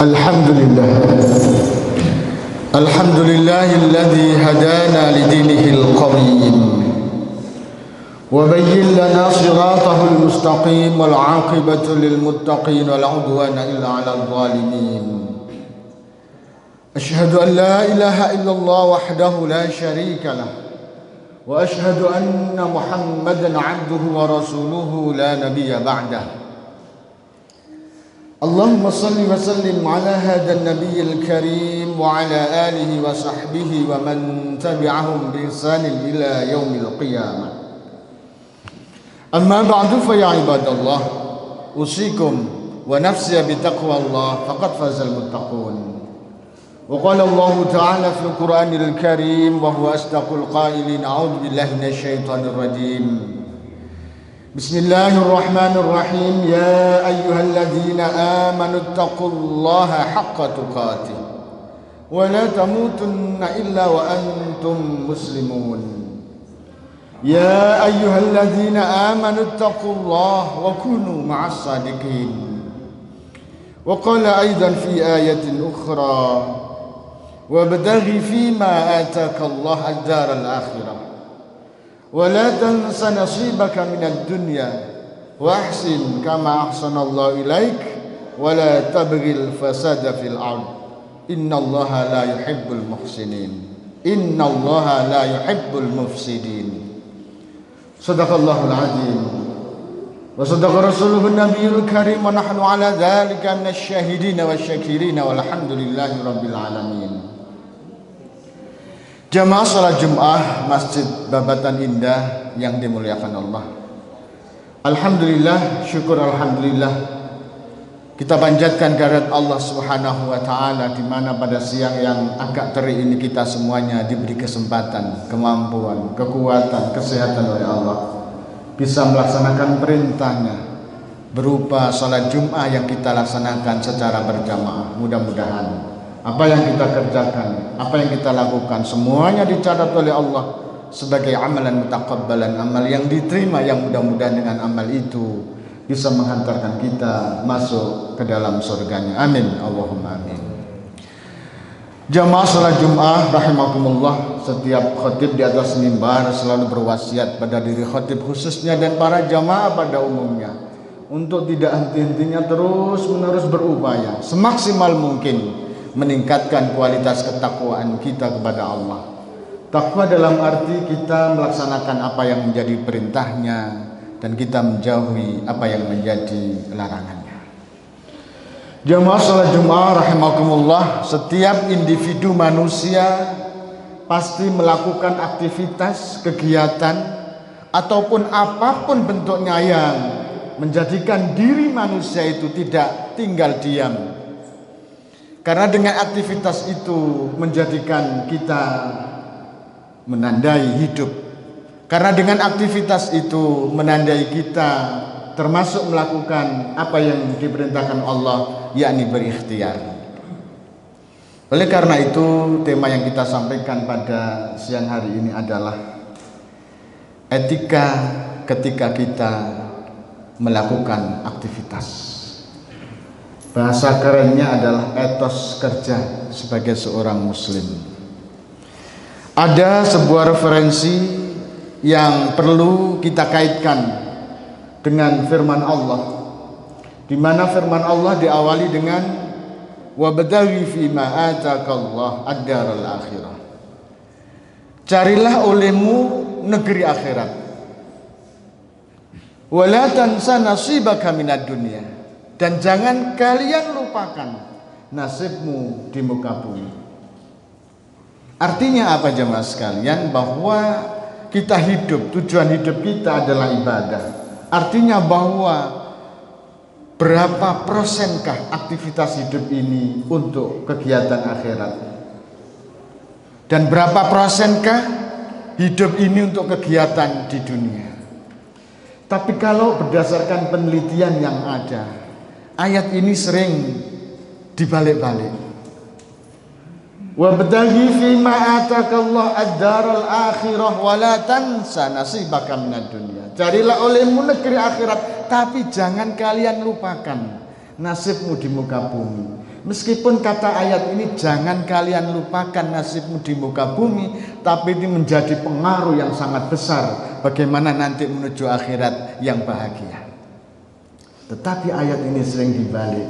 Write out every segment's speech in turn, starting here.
الحمد لله الحمد لله الذي هدانا لدينه القويم وبين لنا صراطه المستقيم والعاقبة للمتقين ولا عدوان إلا على الظالمين. أشهد أن لا إله إلا الله وحده لا شريك له وأشهد أن محمدا عبده ورسوله لا نبي بعده. اللهم صل وسلم على هذا النبي الكريم وعلى آله وصحبه ومن تبعهم بإحسان إلى يوم القيامة. أما بعد فيا عباد الله أوصيكم ونفسي بتقوى الله فقد فاز المتقون. وقال الله تعالى في القرآن الكريم وهو أصدق القائلين أعوذ بالله من الشيطان الرجيم بسم الله الرحمن الرحيم يا أيها الذين آمنوا اتقوا الله حق تقاته ولا تموتن إلا وأنتم مسلمون. يا أيها الذين آمنوا اتقوا الله وكونوا مع الصادقين. وقال أيضا في آية أخرى وابتغ فيما آتاك الله الدار الآخرة ولا تنس نصيبك من الدنيا وأحسن كما أحسن الله إليك ولا تبغي الفساد في الأرض إن الله لا يحب المحسنين إن الله لا يحب المفسدين. صدق الله العظيم وصدق رسوله النبي الكريم ونحن على ذلك من الشاهدين والشاكرين والحمد لله رب العالمين. Jamaah salat Jumat Masjid Babatan Indah yang dimuliakan Allah. Alhamdulillah, syukur alhamdulillah. Kita panjatkan kehadirat Allah Subhanahu wa taala di mana pada siang yang agak terik ini kita semuanya diberi kesempatan, kemampuan, kekuatan, kesehatan oleh Allah bisa melaksanakan perintahnya berupa salat Jumat yang kita laksanakan secara berjamaah. Mudah-mudahan apa yang kita kerjakan, apa yang kita lakukan, semuanya dicatat oleh Allah sebagai amalan mutaqabbalan, amal yang diterima, yang mudah-mudahan dengan amal itu bisa menghantarkan kita masuk ke dalam surganya. Amin, Allahumma amin. Jamaah salat Jumat rahimakumullah, setiap khatib di atas mimbar selalu berwasiat pada diri khatib khususnya dan para jamaah pada umumnya untuk tidak henti-hentinya terus-menerus berupaya semaksimal mungkin meningkatkan kualitas ketakwaan kita kepada Allah. Takwa dalam arti kita melaksanakan apa yang menjadi perintahnya dan kita menjauhi apa yang menjadi larangannya. Jamaah salat Jumat rahimakumullah, setiap individu manusia pasti melakukan aktivitas, kegiatan ataupun apapun bentuknya yang menjadikan diri manusia itu tidak tinggal diam. Karena dengan aktivitas itu menjadikan kita menandai hidup. Karena dengan aktivitas itu menandai kita termasuk melakukan apa yang diperintahkan Allah, yakni berikhtiar. Oleh karena itu tema yang kita sampaikan pada siang hari ini adalah etika ketika kita melakukan aktivitas. Bahasa kerennya adalah etos kerja sebagai seorang muslim. Ada sebuah referensi yang perlu kita kaitkan dengan firman Allah, di mana firman Allah diawali dengan wabtaghi fima atakallah ad-daral akhirah. Carilah olehmu negeri akhirat. Wala tansa nasibaka minad dunya. Dan jangan kalian lupakan nasibmu di muka bumi. Artinya apa jemaah sekalian? Bahwa kita hidup, tujuan hidup kita adalah ibadah. Artinya bahwa berapa persenkah aktivitas hidup ini untuk kegiatan akhirat? Dan berapa persenkah hidup ini untuk kegiatan di dunia? Tapi kalau berdasarkan penelitian yang ada, ayat ini sering dibalik-balik. Wabtaghi fima atakallah ad-daral akhirah wa la tansa nasibaka minad dunya. Carilah olehmu negeri akhirat, tapi jangan kalian lupakan nasibmu di muka bumi. Meskipun kata ayat ini jangan kalian lupakan nasibmu di muka bumi, tapi ini menjadi pengaruh yang sangat besar bagaimana nanti menuju akhirat yang bahagia. Tetapi ayat ini sering dibalik.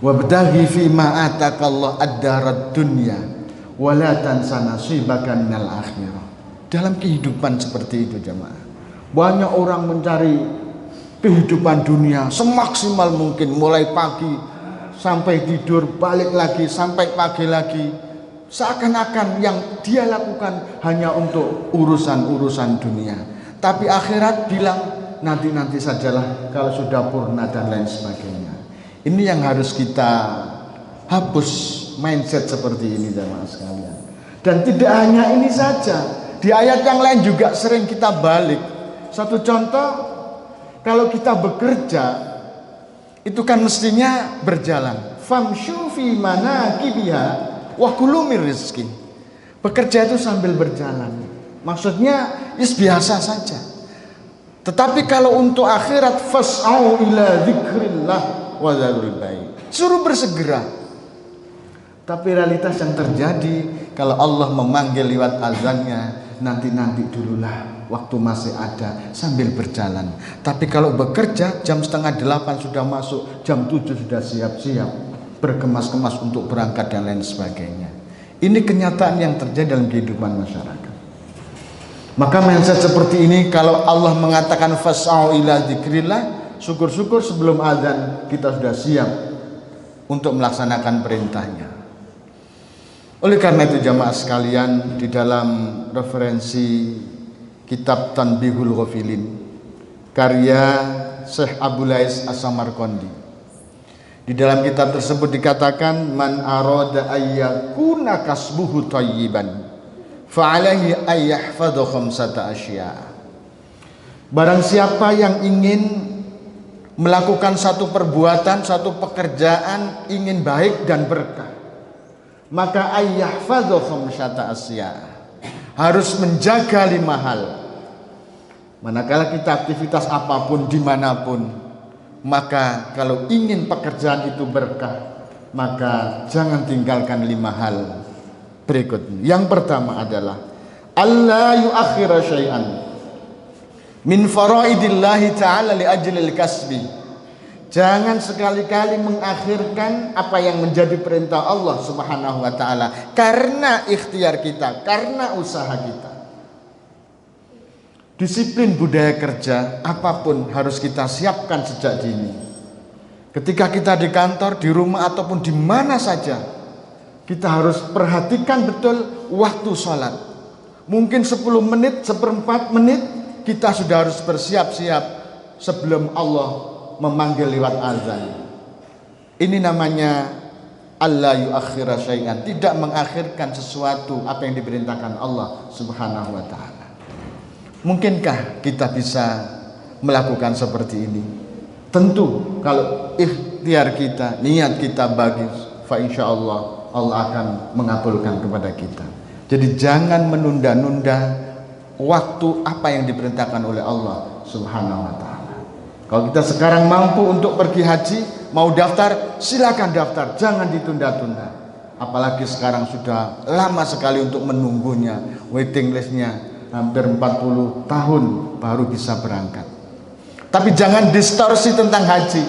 Wabtaghi fima atakallahu ad-darad dunya wa la tansa nasibaka minal akhirah. Dalam kehidupan seperti itu jemaah, banyak orang mencari kehidupan dunia semaksimal mungkin, mulai pagi sampai tidur, balik lagi sampai pagi lagi, seakan-akan yang dia lakukan hanya untuk urusan-urusan dunia. Tapi akhirat bilang nanti sajalah kalau sudah purna dan lain sebagainya. Ini yang harus kita hapus mindset seperti ini jemaah sekalian. Dan tidak hanya ini saja, di ayat yang lain juga sering kita balik. Satu contoh, kalau kita bekerja itu kan mestinya berjalan. Famshu fi manakibiha wa kulu mir rizqi. Bekerja itu sambil berjalan. Maksudnya biasa saja. Tetapi kalau untuk akhirat fas'au ila dzikrillah wa dzarul bai'. Suruh bersegera. Tapi realitas yang terjadi kalau Allah memanggil lewat azannya, nanti dululah, waktu masih ada, sambil berjalan. Tapi kalau bekerja jam 7:30 sudah masuk, jam 7 sudah siap-siap, berkemas-kemas untuk berangkat dan lain sebagainya. Ini kenyataan yang terjadi dalam kehidupan masyarakat. Maka mindset seperti ini, kalau Allah mengatakan fas'au ila dzikrillah, syukur-syukur sebelum azan kita sudah siap untuk melaksanakan perintahnya. Oleh karena itu jamaah sekalian, di dalam referensi kitab Tanbihul Ghafilin karya Syekh Abu Lais As-Samarqandi, di dalam kitab tersebut dikatakan man arada ayyakuna kasbuhu thayyiban fa'alaihi ayyahfadhu khamsata asya. Barang siapa yang ingin melakukan satu perbuatan, satu pekerjaan, ingin baik dan berkah, maka ayyahfadhu khamsata asya, harus menjaga 5 hal. Manakala kita aktivitas apapun dimanapun, maka kalau ingin pekerjaan itu berkah, maka jangan tinggalkan 5 hal berikut. Yang pertama adalah alla yuakhira syai'an min faraidillahi ta'ala li ajlil kasbi. Jangan sekali-kali mengakhirkan apa yang menjadi perintah Allah Subhanahu wa ta'ala karena ikhtiar kita, karena usaha kita. Disiplin budaya kerja apapun harus kita siapkan sejak dini. Ketika kita di kantor, di rumah ataupun di mana saja, kita harus perhatikan betul waktu sholat. Mungkin 10 menit, 1/4 menit kita sudah harus bersiap-siap sebelum Allah memanggil lewat azan. Ini namanya alla yuakhira syai'an, tidak mengakhirkan sesuatu apa yang diperintahkan Allah Subhanahu wa ta'ala. Mungkinkah kita bisa melakukan seperti ini? Tentu kalau ikhtiar kita, niat kita bagus, fa insyaallah Allah akan mengabulkan kepada kita. Jadi jangan menunda-nunda waktu apa yang diperintahkan oleh Allah Subhanahu wa ta'ala. Kalau kita sekarang mampu untuk pergi haji, mau daftar, silakan daftar, jangan ditunda-tunda. Apalagi sekarang sudah lama sekali untuk menunggunya, waiting listnya hampir 40 tahun baru bisa berangkat. Tapi jangan distorsi tentang haji.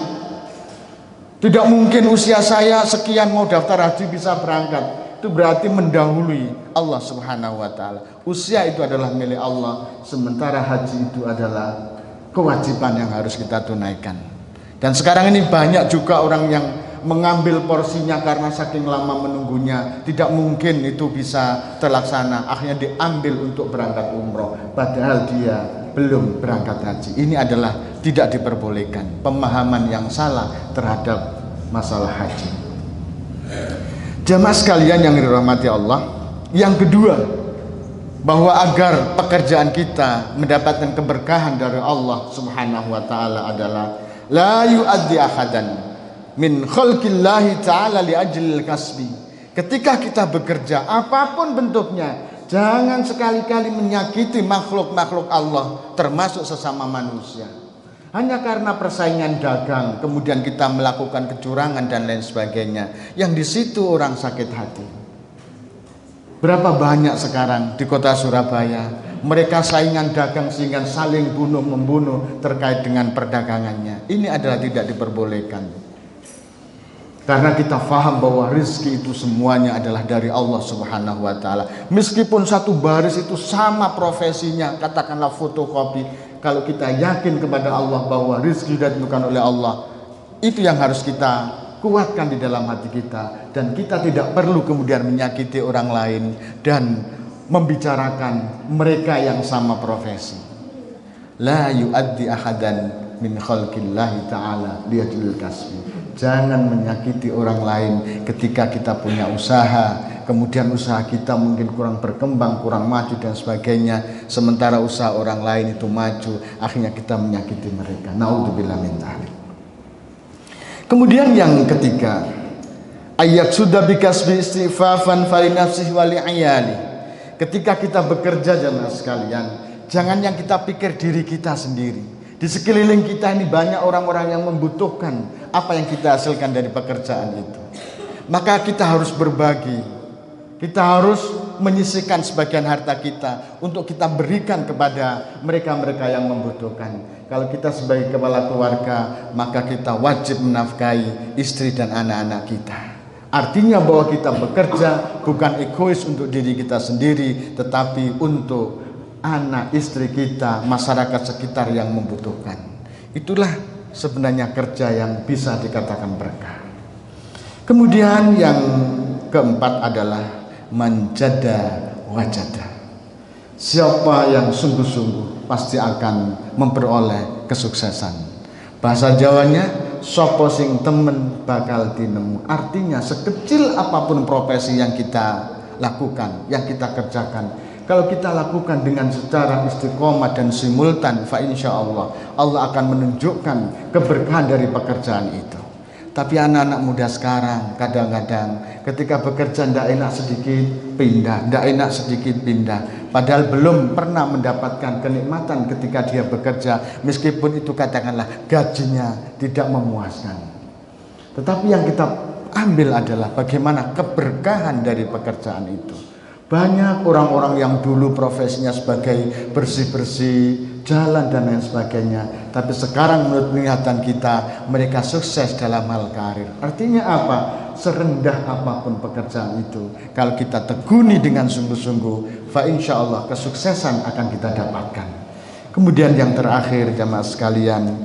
Tidak mungkin usia saya sekian mau daftar haji bisa berangkat. Itu berarti mendahului Allah Subhanahu wa ta'ala. Usia itu adalah milik Allah, sementara haji itu adalah kewajiban yang harus kita tunaikan. Dan sekarang ini banyak juga orang yang mengambil porsinya karena saking lama menunggunya, tidak mungkin itu bisa terlaksana, akhirnya diambil untuk berangkat umroh padahal dia belum berangkat haji. Ini adalah tidak diperbolehkan, pemahaman yang salah terhadap masalah haji. Jamaah sekalian yang dirahmati Allah, yang kedua, bahwa agar pekerjaan kita mendapatkan keberkahan dari Allah Subhanahu wa ta'ala adalah la yu'addi ahadan min khalqillahi ta'ala li ajlil kasbi. Ketika kita bekerja apapun bentuknya, jangan sekali-kali menyakiti makhluk-makhluk Allah termasuk sesama manusia. Hanya karena persaingan dagang, kemudian kita melakukan kecurangan dan lain sebagainya. Yang di situ orang sakit hati. Berapa banyak sekarang di kota Surabaya mereka saingan dagang sehingga saling bunuh membunuh terkait dengan perdagangannya. Ini adalah tidak diperbolehkan. Karena kita faham bahwa rezeki itu semuanya adalah dari Allah Subhanahu wa taala. Meskipun satu baris itu sama profesinya, katakanlah fotokopi, kalau kita yakin kepada Allah bahwa rezeki ditentukan oleh Allah, itu yang harus kita kuatkan di dalam hati kita, dan kita tidak perlu kemudian menyakiti orang lain dan membicarakan mereka yang sama profesi. La yu'addi ahadan min khalqillahi ta'ala liyadul kasbi. Jangan menyakiti orang lain ketika kita punya usaha, kemudian usaha kita mungkin kurang berkembang, kurang maju dan sebagainya, sementara usaha orang lain itu maju, akhirnya kita menyakiti mereka. Naudzubillah min dzalik. Kemudian yang ketiga, ayat sudah bikasbi istifafan fali nafsihi wali ayali. Ketika kita bekerja jemaah sekalian, jangan yang kita pikir diri kita sendiri. Di sekeliling kita ini banyak orang-orang yang membutuhkan apa yang kita hasilkan dari pekerjaan itu. Maka kita harus berbagi. Kita harus menyisihkan sebagian harta kita untuk kita berikan kepada mereka-mereka yang membutuhkan. Kalau kita sebagai kepala keluarga, maka kita wajib menafkahi istri dan anak-anak kita. Artinya bahwa kita bekerja bukan egois untuk diri kita sendiri, tetapi untuk anak, istri kita, masyarakat sekitar yang membutuhkan. Itulah sebenarnya kerja yang bisa dikatakan berkah. Kemudian yang keempat adalah manjada wajada. Siapa yang sungguh-sungguh pasti akan memperoleh kesuksesan. Bahasa Jawanya, sopo sing temen bakal dinemu. Artinya sekecil apapun profesi yang kita lakukan, yang kita kerjakan, kalau kita lakukan dengan secara istiqomah dan simultan, fa insya Allah Allah akan menunjukkan keberkahan dari pekerjaan itu. Tapi anak-anak muda sekarang kadang-kadang ketika bekerja tidak enak sedikit pindah, tidak enak sedikit pindah. Padahal belum pernah mendapatkan kenikmatan ketika dia bekerja, meskipun itu katakanlah gajinya tidak memuaskan. Tetapi yang kita ambil adalah bagaimana keberkahan dari pekerjaan itu. Banyak orang-orang yang dulu profesinya sebagai bersih-bersih jalan dan lain sebagainya, tapi sekarang menurut penglihatan kita mereka sukses dalam hal karir. Artinya apa? Serendah apapun pekerjaan itu, kalau kita tekuni dengan sungguh-sungguh, fa insya Allah kesuksesan akan kita dapatkan. Kemudian yang terakhir jamaah sekalian,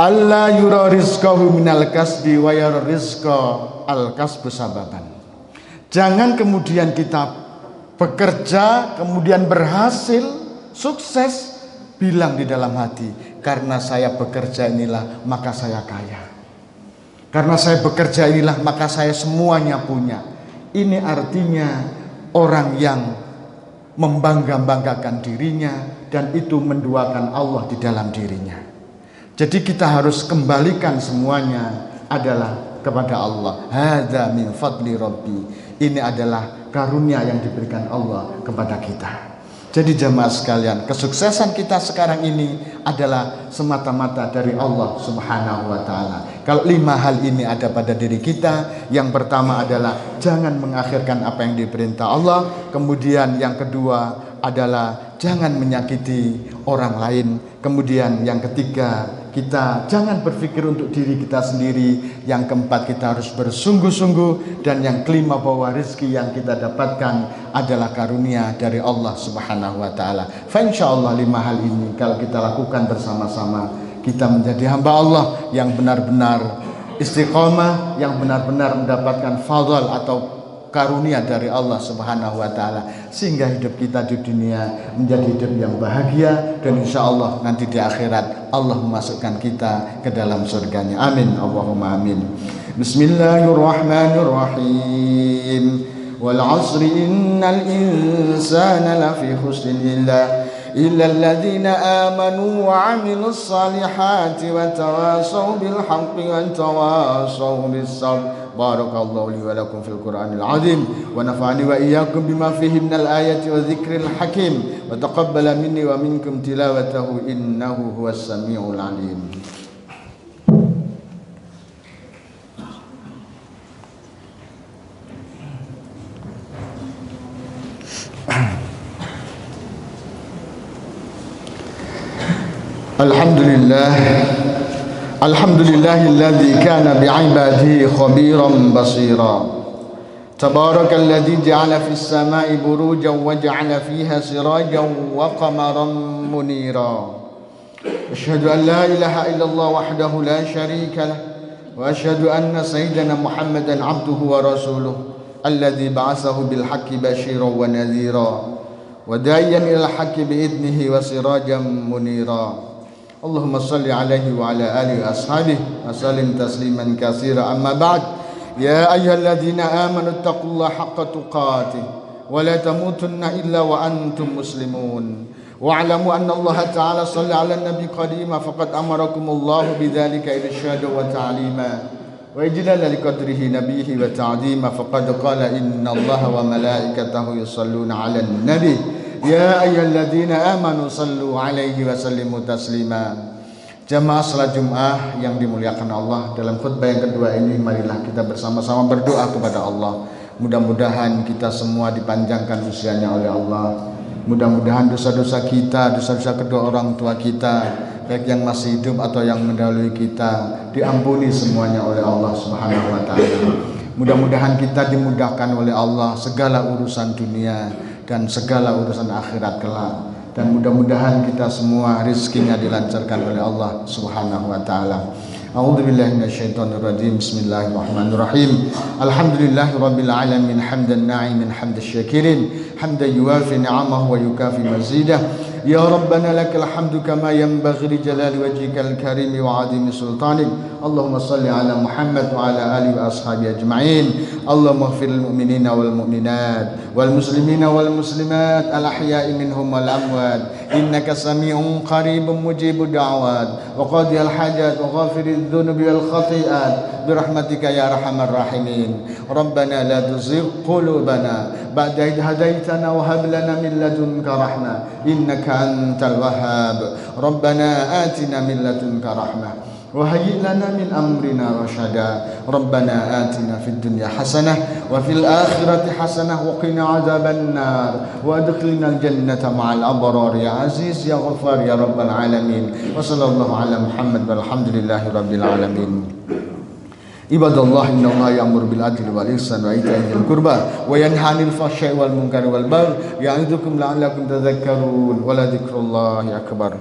Allah yura rizqahu minal kasbi wa yara rizqa al kasbu sababan. Jangan kemudian kita bekerja kemudian berhasil sukses, bilang di dalam hati, karena saya bekerja inilah maka saya kaya, karena saya bekerja inilah maka saya semuanya punya. Ini artinya orang yang membangga-banggakan dirinya dan itu menduakan Allah di dalam dirinya. Jadi kita harus kembalikan semuanya adalah kepada Allah. Hadza min fadli rabbi. Ini adalah karunia yang diberikan Allah kepada kita. Jadi jamaah sekalian, kesuksesan kita sekarang ini adalah semata-mata dari Allah Subhanahu wa taala. Kalau 5 hal ini ada pada diri kita, yang pertama adalah jangan mengakhirkan apa yang diperintah Allah. Kemudian yang kedua adalah jangan menyakiti orang lain. Kemudian yang ketiga, kita jangan berpikir untuk diri kita sendiri. Yang keempat, kita harus bersungguh-sungguh. Dan yang kelima, bahwa rezeki yang kita dapatkan adalah karunia dari Allah Subhanahu wa taala. Fa insyaallah 5 hal ini kalau kita lakukan bersama-sama, kita menjadi hamba Allah yang benar-benar istiqomah, yang benar-benar mendapatkan fadl atau karunia dari Allah Subhanahu wa taala, sehingga hidup kita di dunia menjadi hidup yang bahagia, dan insya Allah nanti di akhirat Allah memasukkan kita ke dalam surganya. Amin, Allahumma amin. Bismillahirrahmanirrahim. Wal 'asri innal insana lafi khusrin illa alladhina amanu wa 'amilus salihati wa tawasaw bil haqqi wa tawasaw bis sabr Barakallahu li wa lakum fil Qur'anil azim wa nafa'ani wa iyyakum bima fihi minal ayati wa dzikril hakim wa taqabbala minni wa minkum tilawatahu innahu huwas samiul alim. Alhamdulillahilladzi kana bi'ibadihi khabiran basira. Tabarakalladzi ja'ala fis sama'i burujan wa ja'ala fiha sirajan wa qamaran munira. Asyhadu an la ilaha illallah wahdahu la syarika lah wa asyhadu anna sayyidana Muhammadan 'abduhu wa rasuluh alladzi ba'atsahu bil haqqi basyiran wa nadhira wa da'iyan ilal haqqi bi idnihi wa sirajan munira. Allahumma salli alaihi wa ala alihi wa ashabihi wa sallim tasliman katsira amma ba'd. Ya ayyuhalladzina amanu taqullaha haqqa tuqatih wa la tamutunna illa wa antum muslimun. Wa'lamu anna Allah ta'ala shalla 'ala an-nabi qadima faqad amarakumullahu bidzalika irsyada wa ta'lima wa ijlala liqadrihi nabiyhi wa ta'zima faqad qala inna Allaha wa malaikatahu yusalluna 'alan nabi. Ya ayyuhalladzina amanu sallu alaihi wa sallimu taslima. Jamaah salat Jumat yang dimuliakan Allah, dalam khutbah yang kedua ini marilah kita bersama-sama berdoa kepada Allah. Mudah-mudahan kita semua dipanjangkan usianya oleh Allah. Mudah-mudahan dosa-dosa kita, dosa-dosa kedua orang tua kita, baik yang masih hidup atau yang mendahului kita, diampuni semuanya oleh Allah Subhanahu wa taala. Mudah-mudahan kita dimudahkan oleh Allah segala urusan dunia dan segala urusan akhirat kelak, dan mudah-mudahan kita semua rizkinya dilancarkan oleh Allah Subhanahu wa taala. A'udzubillahi minasyaitonir rajim. Bismillahirrahmanirrahim. Alhamdulillahirabbil alamin hamdan na'imin hamdasy syakirin hamdan yuwafi ni'amahu wa yukafi mazidah. Ya Rabbana lakal hamdu kama yanbaghi li jalali wajhikal karim wa 'azimi sultanik. Allahumma salli ala Muhammad wa ala alihi wa ashabihi ajma'in. Allahumma ighfir lil mu'minina wal mu'minat wal muslimina wal muslimat al ahya'i minhum wal amwat innaka sami'un qaribun mujibud da'wat wa qadiyal hajat wa ghafiriz dzunubi wal khati'at birahmatika ya arhamar rahimin. Rabbana la tuzigh qulubana ba'da idh hadaitana wa hab lana min ladunka rahmah innaka antal wahhab. Rabbana atina min ladunka rahmah wa hayyi lana min amrina rasyada. Rabbana atina fid dunya hasanah wa fil akhirati hasanah wa qina adzaban nar wa adkhilnal jannata ma'al abrar ya aziz ya ghaffar ya rabbal alamin. Wa sallallahu ala Muhammad walhamdulillahi rabbil alamin. Ibadallah innallaha ya'muru bil adli wal ihsan wa ita'i dzil qurba wa yanha 'anil fahsya'i wal munkari wal baghi ya'idzukum la'allakum tadhakkarun wa la dzikrullahi akbar.